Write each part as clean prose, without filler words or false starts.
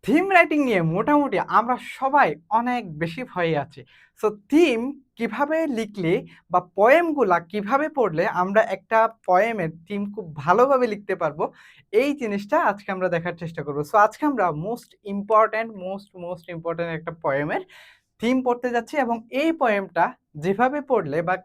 Theme writing নিয়ে মোটামুটি আমরা সবাই অনেক বেশি ভয়ে আছি। সো থিম কিভাবে লিখলে বা পোয়েমগুলা কিভাবে পড়লে আমরা একটা পোয়েমের থিম খুব ভালোভাবে লিখতে পারবো, এই জিনিসটা আজকে আমরা দেখার চেষ্টা করব। সো আজকে আমরা মোস্ট ইম্পোর্টেন্ট একটা পোয়েমের থিম পড়তে যাচ্ছি এবং এই পোয়েমটা যেভাবে পড়লে বা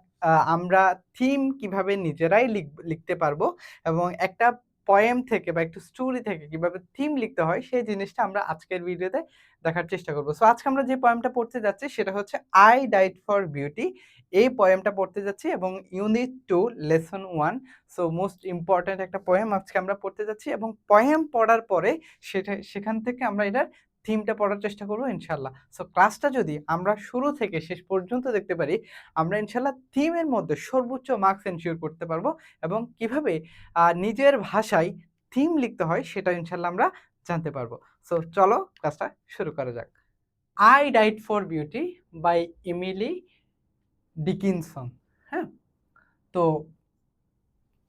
আমরা থিম কিভাবে নিজেরাই লিখতে পারবো এবং একটা পোয়েম থেকে বা একটা স্টোরি থেকে কিভাবে থিম লিখতে হয় সেই জিনিসটা আমরা আজকের ভিডিওতে দেখার চেষ্টা করব। সো আজকে আমরা যে পোয়েমটা পড়তে যাচ্ছি সেটা হচ্ছে 'আই ডাইড ফর বিউটি'। এই পোয়েমটা পড়তে যাচ্ছি এবং unit 2 lesson 1। So most important একটা পোয়েম আজকে আমরা পড়তে যাচ্ছি এবং পোয়েম পড়ার পরে সেখান থেকে আমরা এটার থিমটা পড়ার চেষ্টা করব ইনশাআল্লাহ। সো ক্লাসটা যদি আমরা শুরু থেকে শেষ পর্যন্ত দেখতে পারি, আমরা ইনশাআল্লাহ থিমের মধ্যে সর্বোচ্চ মার্কস এনশিওর করতে পারবো এবং কিভাবে নিজের ভাষায় থিম লিখতে হয় সেটা ইনশাআল্লাহ আমরা জানতে পারবো। সো চলো ক্লাসটা শুরু করা যাক। 'I died for beauty' by Emily Dickinson. হ্যাঁ? তো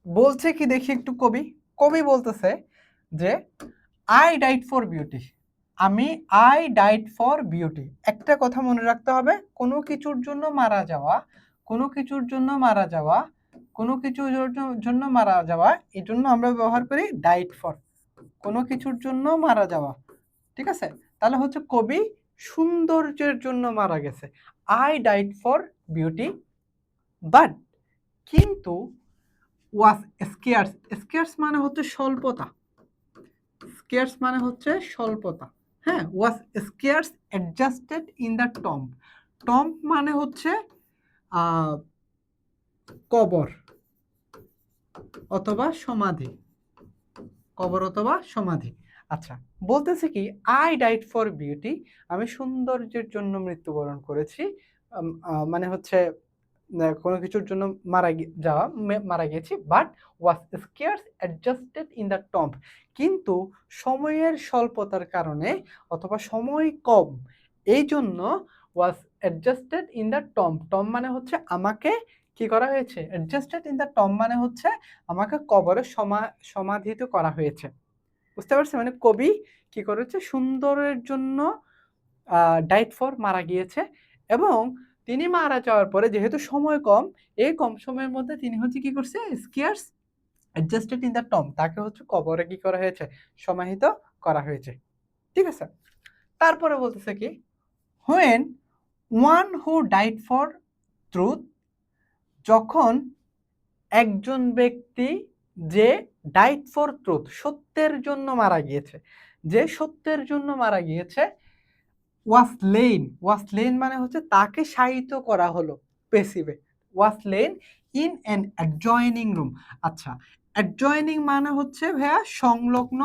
বলছে কি দেখি একটু কবি। কবি বলতেছে যে, "আই ডাইড ফর বিউটি"। আমি আই ডাইড ফর বিউটি। একটা কথা মনে রাখতে হবে, কোনো কিছুর জন্য মারা যাওয়া, কোনো কিছুর জন্য মারা যাওয়া, কোনো কিছুর জন্য মারা যাওয়া, এজন্য আমরা ব্যবহার করি ডাইড ফর। কোনো কিছুর জন্য মারা যাওয়া। ঠিক আছে? তাহলে হচ্ছে কবি সৌন্দর্যের জন্য মারা গেছে। I died for beauty but কিন্তু ওয়াজ স্কেয়ার্স। স্কেয়ার্স মানে হচ্ছে স্বল্পতা। স্কেয়ার্স মানে হচ্ছে স্বল্পতা। হ্যাঁ? Was scarce adjusted in the tomb. Tomb মানে হচ্ছে আ কবর অথবা সমাধি। কবর অথবা সমাধি। আচ্ছা, বলতেছে কি আই ডাইড ফর বিউটি, আমি সৌন্দর্যের জন্য মৃত্যুবরণ করেছি। মানে হচ্ছে কোনো কিছুর জন্য মারা গিয়েছি। But was scarce adjusted in the tomb. কিন্তু সময়ের স্বল্পতার কারণে অথবা সময় কম, এইজন্য was adjusted in the tomb. Tomb মানে হচ্ছে আমাকে কি করা হয়েছে? অ্যাডজাস্টেড ইন দ্য টম্ব মানে হচ্ছে আমাকে কবরে সমাধিত করা হয়েছে। বুঝতে পারছেন? মানে কবি কি করেছে? সুন্দরের জন্য ডাইড ফর মারা গিয়েছে এবং তিনি মারা যাওয়ার পরে যেহেতু সময় কম, এই কম সময়ের মধ্যে তিনি হচ্ছে কি করছে? Scarce adjusted in the tomb, তাকে হচ্ছে কবরে কি করা হয়েছে? সমাহিত করা হয়েছে। ঠিক আছে? তারপরে বলতেছে কি? When one who died for truth, যখন একজন ব্যক্তি যে ডাইড ফর ট্রুথ, সত্যের জন্য মারা গিয়েছে, যে সত্যের জন্য মারা গিয়েছে, ওয়াস লেইন মানে হচ্ছে তাকে শায়িত করা হলো পেসিভে। Was lain in an adjoining room. আচ্ছা, অ্যাডজয়নিং মানে হচ্ছে ভাইয়া সংলগ্ন।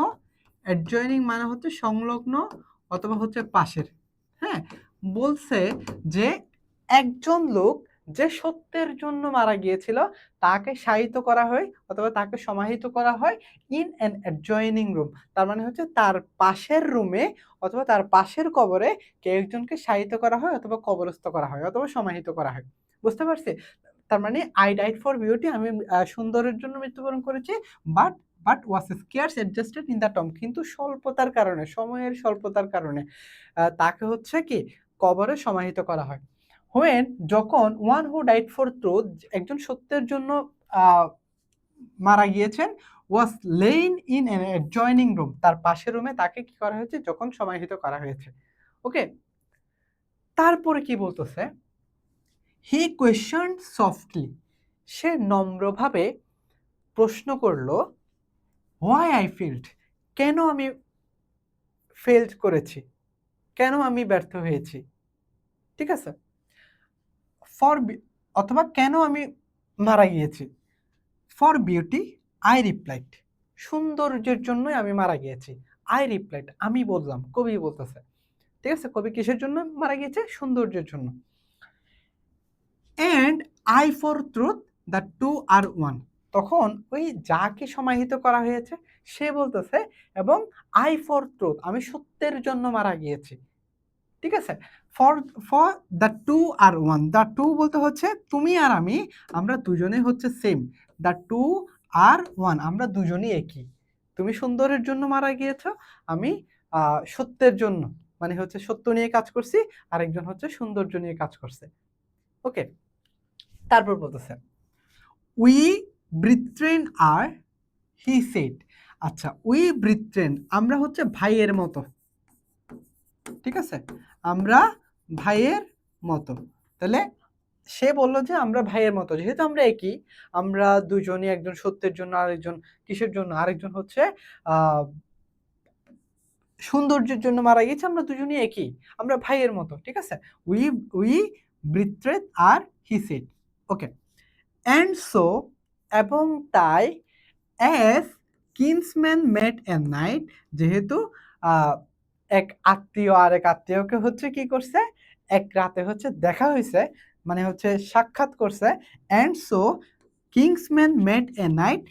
অ্যাডজয়নিং মানে হচ্ছে সংলগ্ন অথবা হচ্ছে পাশের। হ্যাঁ? বলছে যে একজন লোক যে সত্যের জন্য মারা গিয়েছিল তাকে শায়িত করা হয় অথবা তাকে সমাহিত করা হয় ইন অ্যান অ্যাডজয়নিং রুম। তার মানে হচ্ছে তার পাশের রুমে অথবা তার পাশের কবরে কেউ একজনকে শায়িত করা হয় অথবা কবরস্থ করা হয় অথবা সমাহিত করা হয়। বুঝতে পারছি? তার মানে আই ডাইড ফর বিউটি, আমি সুন্দরের জন্য মৃত্যুবরণ করেছি। But was scarce adjusted in the tomb, কিন্তু স্বল্পতার কারণে, সময়ের স্বল্পতার কারণে তাকে হচ্ছে কি কবরে সমাহিত করা হয়। হোয়েন, যখন one who died for truth, একজন সত্যের জন্য মারা গিয়েছেন, was lain in an adjoining room, তার পাশের রুমে তাকে কি করা হয়েছে? যখন সমাহিত করা হয়েছে। ওকে? তারপরে কি বলতেছে? হি কোয়েশ্চনড সফটলি, সে নম্রভাবে প্রশ্ন করল, হোয়াই আই ফেইলড, কেন আমি ফেইলড করেছি? কেন আমি ব্যর্থ হয়েছি? ঠিক আছে? ফর অথবা কেন আমি মারা গিয়েছি? ফর বিউটি আই রিপ্লাইড, সৌন্দর্যের জন্যই আমি মারা গিয়েছি। আই রিপ্লাইড, আমি বললাম, কবি বলতেছে। ঠিক আছে? কবি কিসের জন্য মারা গিয়েছে? সৌন্দর্যের জন্য। And I for truth, the two are one. তখন ওই যাকে সমাহিত করা হয়েছে সে বলতেছে এবং আই ফর ট্রুথ, আমি সত্যের জন্য মারা গিয়েছি। ঠিক আছে? For for the two are one, the two বলতে হচ্ছে তুমি আর আমি, আমরা দুজনেই হচ্ছে same. The two are one, আমরা দুজনই একই। তুমি সুন্দরের জন্য মারা গিয়েছো, আমি সত্যের জন্য, মানে হচ্ছে সত্য নিয়ে কাজ করছি, আরেকজন হচ্ছে সৌন্দর্য নিয়ে কাজ করছে। ওকে, তারপর বলতেছে উই ব্রিথ্রেন আর হি সেড। আচ্ছা, উই ব্রিথ্রেন আমরা হচ্ছে ভাইয়ের মতো, ঠিক আছে, আমরা ভাইয়ের মতো। তাহলে সে বলল যে আমরা ভাইয়ের মতো, যেহেতু আমরা একই, আমরা দুজনই, একজন সত্যের জন্য, আরেকজন কিসের জন্য, আরেকজন হচ্ছে আহ সৌন্দর্যের জন্য মারা গেছে, আমরা দুজনই একই, আমরা ভাইয়ের মতো, ঠিক আছে। We we brethren are he said. Okay, and so এবং তাই, অ্যাজ কিন্সম্যান মেট এ নাইট, যেহেতু আহ, এক আত্মীয় আরেক আত্মীয়কে হচ্ছে কি করছে, এক রাতে হচ্ছে দেখা হয়েছে, মানে হচ্ছে সাক্ষাৎ করছে। And so kinsmen met a night,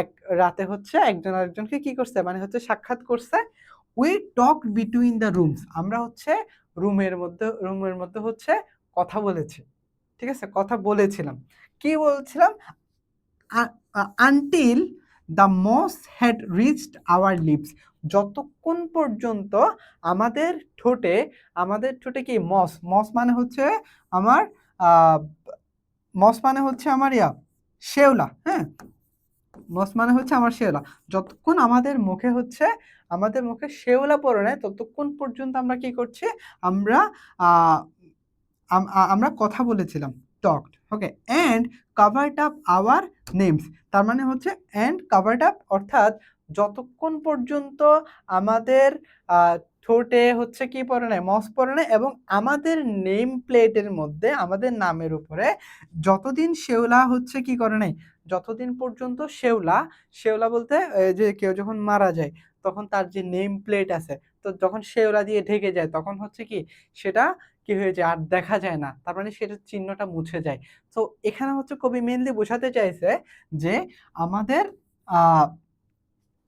এক রাতে হচ্ছে একজন আরেকজনকে কি করছে, মানে হচ্ছে সাক্ষাৎ করছে। We talk between the rooms, আমরা হচ্ছে রুমের মধ্যে হচ্ছে কথা বলেছি, ঠিক আছে, কথা বলেছিলাম। কি বলছিলাম? Until the moss had reached our lips, যতক্ষণ পর্যন্ত আমাদের ঠোঁটে কি মস, মস মানে হচ্ছে আমার আহ, মস মানে হচ্ছে আমার শেওলা, হ্যাঁ, মস মানে হচ্ছে আমার শেওলা। যতক্ষণ আমাদের মুখে শেওলা পড়ে নাই, ততক্ষণ পর্যন্ত আমরা কি করছি, আমরা আহ, আমরা কথা বলেছিলাম, talked. Okay, and covered up our names, তার মানে হচ্ছে অ্যান্ড কাভার্ড আপ, অর্থাৎ যতক্ষণ পর্যন্ত আমাদের ঠোঁটে হচ্ছে কি পড়ে নাই, মস পড়ে নাই, এবং আমাদের নেম প্লেটের মধ্যে, আমাদের নামের উপরে যতদিন শেওলা হচ্ছে কি করে নাই, যতদিন পর্যন্ত শেওলা বলতে যে কেউ যখন মারা যায়, তখন তার যে নেম প্লেট আছে, তো যখন শেওলা দিয়ে ঢেকে যায়, তখন হচ্ছে কি সেটা কি হয়ে যায়, আর দেখা যায় না, তার মানে সেটার চিহ্নটা মুছে যায়। তো এখানে হচ্ছে কবি মেনলি বোঝাতে চাইছে যে আমাদের আহ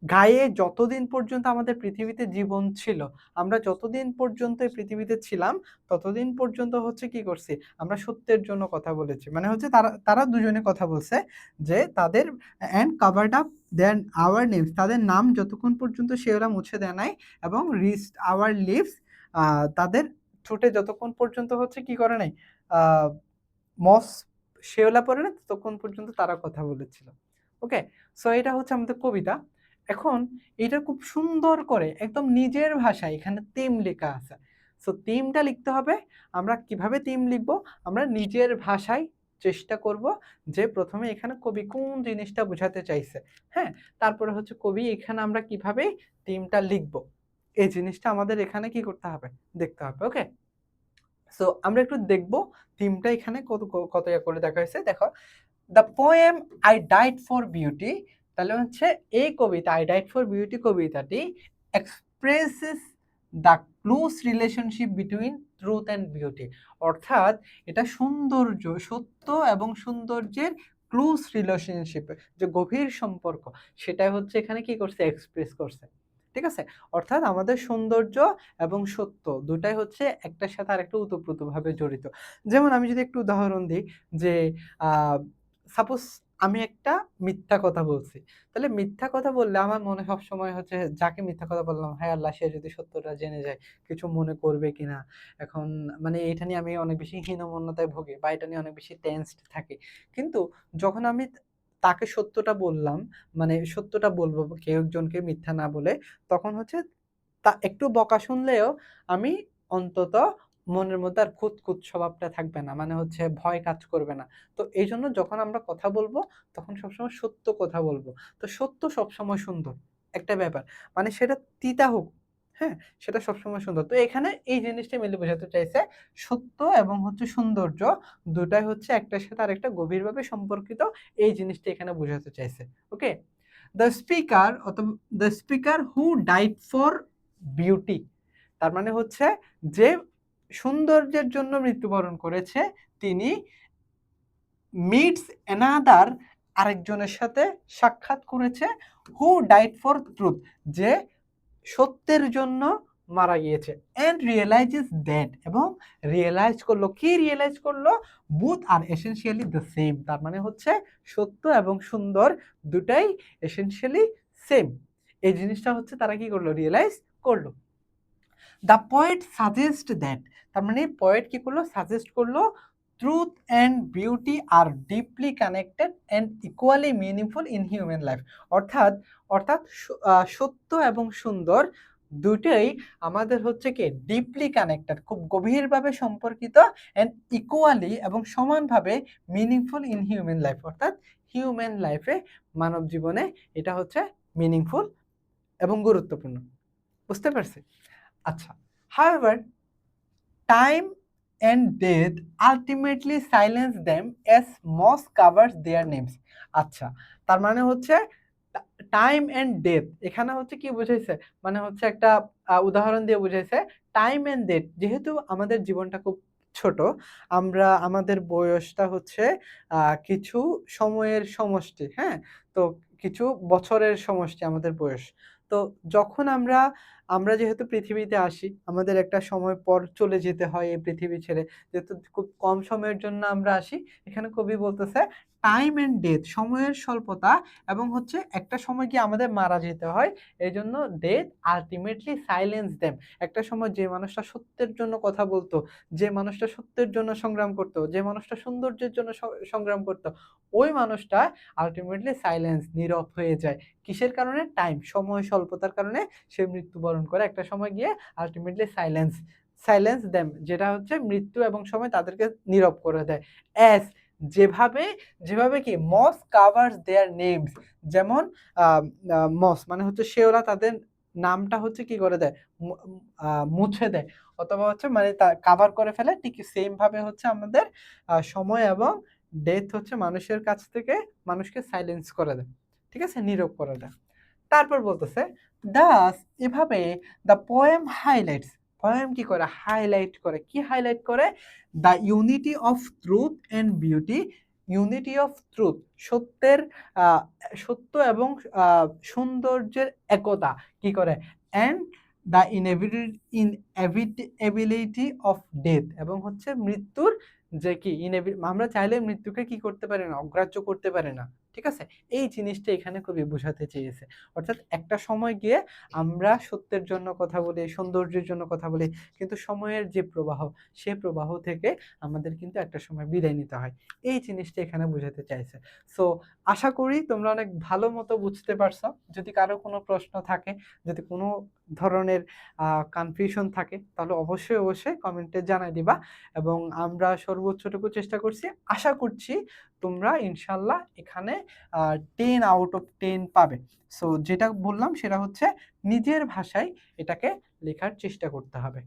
গায়ে যতদিন পর্যন্ত আমাদের পৃথিবীতে জীবন ছিল, আমরা যতদিন পর্যন্ত এই পৃথিবীতে ছিলাম, ততদিন পর্যন্ত হচ্ছে কি করছি, আমরা সত্যের জন্য কথা বলেছি, মানে হচ্ছে তারা তারা দুজনে কথা বলছে যে তাদের and covered up then our names, তাদের নাম যতক্ষণ পর্যন্ত সে ওরা মুছে দেয় নাই, এবং রিস্ট আওয়ার লিভস, তাদের ঠোঁটে যতক্ষণ পর্যন্ত হচ্ছে কি করে নাই, আহ মস শেওলা পড়ে না, ততক্ষণ পর্যন্ত তারা কথা বলেছিল। ওকে, সো এটা হচ্ছে আমাদের কবিতা। এখন এটা খুব সুন্দর করে একদম নিজের ভাষায় এখানে থিম লেখা আছে। সো থিমটা লিখতে হবে। আমরা কিভাবে থিম লিখবো? আমরা নিজের ভাষায় চেষ্টা করব যে প্রথমে এখানে কবি কোন জিনিসটা বোঝাতে চাইছে, হ্যাঁ, তারপরে হচ্ছে কবি এখানে আমরা কিভাবে থিমটা লিখবো, এই জিনিসটা আমাদের এখানে কি করতে হবে, দেখতে হবে। ওকে, সো আমরা একটু দেখব থিমটা এখানে কত করে দেখা হয়েছে। দেখো, the poem I died for beauty, তাহলে হচ্ছে এই কবিতা আই ডাইড ফর বিউটি কবিতাটি expresses the close relationship between truth and beauty, অর্থাৎ এটা সত্য এবং সৌন্দর্যের ক্লোজ রিলেশনশিপ, যে গভীর সম্পর্ক, সেটাই হচ্ছে এখানে কি করছে, এক্সপ্রেস করছে, ঠিক আছে। অর্থাৎ আমাদের সৌন্দর্য এবং সত্য দুটাই হচ্ছে একটার সাথে আরেকটা ওতপ্রোতভাবে জড়িত। যেমন আমি যদি একটু উদাহরণ দিই, যে সাপোজ আমি একটা মিথ্যা কথা বলছি, তাহলে মিথ্যা কথা বললে আমার মনে সবসময় হচ্ছে, যাকে মিথ্যা কথা বললাম, হায় আল্লাহ, সে যদি সত্যটা জেনে যায় কিছু মনে করবে কিনা। এখন মানে এটা নিয়ে আমি অনেক বেশি হীনমন্যতায় ভুগি, বা এটা নিয়ে অনেক বেশি টেনসড থাকি। কিন্তু যখন আমি তাকে সত্যটা বললাম, মানে সত্যটা বলবো কেউ একজনকে মিথ্যা না বলে, তখন হচ্ছে তা একটু বকা শুনলেও আমি অন্তত মনের মধ্যে আর খুঁতখুঁত স্বভাবটা থাকবে না। মানে হচ্ছে ভয় কাজ করবে না। তো এইজন্য যখন আমরা কথা বলবো, তখন সবসময় সত্য কথা বলবো। তো সত্য সবসময় সুন্দর একটা ব্যাপার। মানে সেটা তিতা হোক, হ্যাঁ? সেটা সবসময় সুন্দর। তো এখানে এই জিনিসটা মেইনলি বোঝাতে চাইছে, সত্য এবং হচ্ছে সৌন্দর্য দুটাই হচ্ছে একটার সাথে আরেকটা গভীরভাবে সম্পর্কিত। এই জিনিসটা এখানে বোঝাতে চাইছে। Okay? The speaker who died for beauty, তার মানে হচ্ছে যে সৌন্দর্যের জন্য মৃত্যুবরণ করেছে, তিনি মিটস অ্যানাদার, আরেকজনের সাথে সাক্ষাৎ করেছে, হু ডাইড ফর ট্রুথ, যে সত্যের জন্য মারা গিয়েছে, অ্যান্ড রিয়েলাইজেস দ্যাট, এবং রিয়েলাইজ করলো, কি রিয়েলাইজ করলো, both are essentially the same, তার মানে হচ্ছে সত্য এবং সুন্দর দুটাই এসেনশিয়ালি সেম। এই জিনিসটা হচ্ছে তারা কি করলো, রিয়েলাইজ করলো। দ্য পোয়েট সাজেস্ট দ্যাট, তার মানে পোয়েট কি করলো, সাজেস্ট করলো, truth and beauty R deeply connected and equally meaningful in human life. অর্থাৎ অর্থাৎ সত্য এবং সুন্দর দুটোই আমাদের হচ্ছে কি ডিপলি কানেক্টেড, খুব গভীরভাবে সম্পর্কিত, অ্যান্ড ইকুয়ালি এবং সমানভাবে মিনিংফুল ইন হিউম্যান লাইফ, অর্থাৎ হিউম্যান লাইফে, মানব জীবনে এটা হচ্ছে মিনিংফুল এবং গুরুত্বপূর্ণ। বুঝতে পারছি? আচ্ছা, however time and death ultimately silence them as moss covers their names। আচ্ছা, তার মানে হচ্ছে টাইম এন্ড ডেথ এখানে হচ্ছে কি বুঝাইছে, মানে হচ্ছে একটা উদাহরণ দিয়ে বুঝাইছে। টাইম এন্ড ডেথ, যেহেতু আমাদের জীবনটা খুব ছোট, আমরা আমাদের বয়সটা হচ্ছে কিছু সময়ের সমষ্টি, হ্যাঁ? তো কিছু বছরের সমষ্টি আমাদের বয়স। তো যখন আমরা আমরা যেহেতু পৃথিবীতে আসি, আমাদের একটা সময় পর চলে যেতে হয় এই পৃথিবী ছেড়ে। যেহেতু খুব কম সময়ের জন্য আমরা আসি, এখানে কবি বলতেছে টাইম অ্যান্ড ডেথ, সময়ের স্বল্পতা এবং হচ্ছে একটা সময় গিয়ে আমাদের মারা যেতে হয়। এজন্য ডেথ আল্টিমেটলি সাইলেন্স দেম। একটা সময় যে মানুষটা সত্যের জন্য কথা বলতো, যে মানুষটা সত্যের জন্য সংগ্রাম করত, যে মানুষটা সৌন্দর্যের জন্য সংগ্রাম করত, ওই মানুষটা আল্টিমেটলি সাইলেন্স, নীরব হয়ে যায়। কিসের কারণে? টাইম, সময় স্বল্পতার কারণে সে মৃত্যুবরণ করে। একটা সময় গিয়ে আল্টিমেটলি সাইলেন্স দেম, যেটা হচ্ছে মৃত্যু এবং সময় তাদেরকে নীরব করে দেয়। অ্যাজ, যেভাবে, যেভাবে কি মস কাভার্স দেয়ার নেমস, যেমন মস মানে হচ্ছে শেওলা তাদের নামটা হচ্ছে কি করে দেয়, মুছে দেয়, অথবা হচ্ছে মানে তা কাভার করে ফেলে, ঠিক সেম ভাবে হচ্ছে আমাদের সময় এবং ডেথ হচ্ছে মানুষের কাছ থেকে মানুষকে সাইলেন্স করে দেয়, ঠিক আছে, নীরব করে দেয়। তারপর বলতেছে দাস, এভাবে দ্য পোয়েম হাইলাইটস, পোয়েম কি করে, হাইলাইট করে, কি হাইলাইট করে, the unity of truth and beauty, unity of truth, সত্যের আহ, সত্য এবং সৌন্দর্যের একতা কি করে, and the inevitability of death, এবং হচ্ছে মৃত্যুর যে কি আমরা চাইলে মৃত্যুকে কি করতে পারি না, অগ্রাহ্য করতে পারি না, ঠিক আছে। এই জিনিসটা এখানে খুবই বোঝাতে চেয়েছে। অর্থাৎ একটা সময় গিয়ে আমরা সত্যের জন্য কথা বলি, সৌন্দর্যের জন্য কথা বলি, কিন্তু সময়ের যে প্রবাহ, সে প্রবাহ থেকে আমাদের কিন্তু একটা সময় বিদায় নিতে হয়। এই জিনিসটা এখানে বোঝাতে চাইছে। সো আশা করি তোমরা অনেক ভালো মতো বুঝতে পারছো। যদি কারো কোনো প্রশ্ন থাকে, যদি কোনো ধরনের কনফিউশন থাকে, তাহলে অবশ্যই অবশ্যই কমেন্টে জানাই দিবা, এবং আমরা সর্বোচ্চটুকু চেষ্টা করছি। আশা করছি তোমরা ইনশাল্লাহ এখানে 10 আউট অফ 10 পাবে। সো যেটা বললাম সেটা হচ্ছে নিজের ভাষায় এটাকে লেখার চেষ্টা করতে হবে।